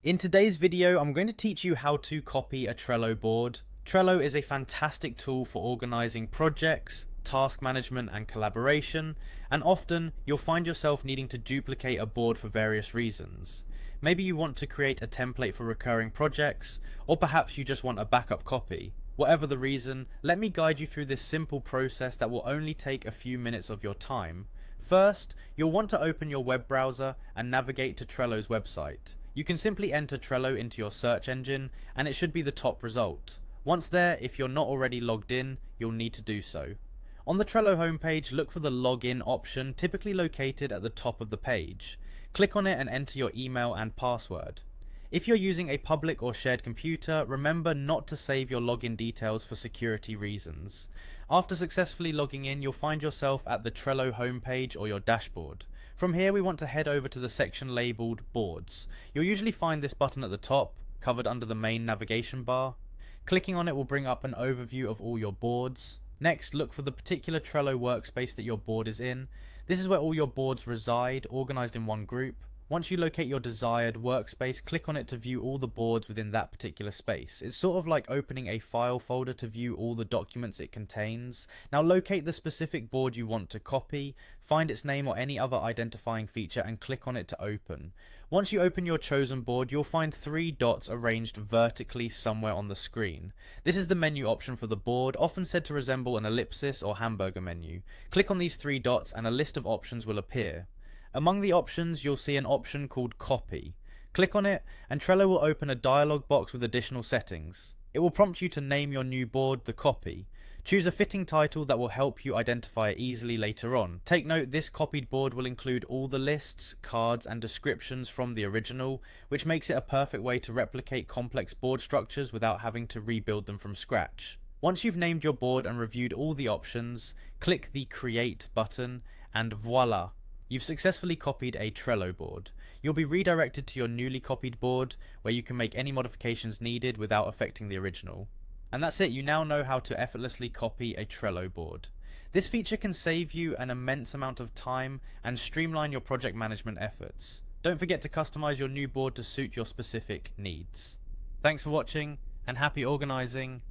In today's video, I'm going to teach you how to copy a Trello board. Trello is a fantastic tool for organizing projects, task management, and collaboration, and often you'll find yourself needing to duplicate a board for various reasons. Maybe you want to create a template for recurring projects, or perhaps you just want a backup copy. Whatever the reason, let me guide you through this simple process that will only take a few minutes of your time. First, you'll want to open your web browser and navigate to Trello's website. You can simply enter Trello into your search engine and it should be the top result. Once there, if you're not already logged in, you'll need to do so. On the Trello homepage, look for the login option, typically located at the top of the page. Click on it and enter your email and password. If you're using a public or shared computer, remember not to save your login details for security reasons. After successfully logging in, you'll find yourself at the Trello homepage or your dashboard. From here, we want to head over to the section labeled Boards. You'll usually find this button at the top, covered under the main navigation bar. Clicking on it will bring up an overview of all your boards. Next, look for the particular Trello workspace that your board is in. This is where all your boards reside, organized in one group. Once you locate your desired workspace, click on it to view all the boards within that particular space. It's sort of like opening a file folder to view all the documents it contains. Now locate the specific board you want to copy, find its name or any other identifying feature and click on it to open. Once you open your chosen board, you'll find 3 dots arranged vertically somewhere on the screen. This is the menu option for the board, often said to resemble an ellipsis or hamburger menu. Click on these 3 dots and a list of options will appear. Among the options, you'll see an option called Copy. Click on it, and Trello will open a dialog box with additional settings. It will prompt you to name your new board the copy. Choose a fitting title that will help you identify it easily later on. Take note, this copied board will include all the lists, cards, and descriptions from the original, which makes it a perfect way to replicate complex board structures without having to rebuild them from scratch. Once you've named your board and reviewed all the options, click the Create button, and voila! You've successfully copied a Trello board. You'll be redirected to your newly copied board, where you can make any modifications needed without affecting the original. And that's it, you now know how to effortlessly copy a Trello board. This feature can save you an immense amount of time and streamline your project management efforts. Don't forget to customize your new board to suit your specific needs. Thanks for watching, and happy organizing.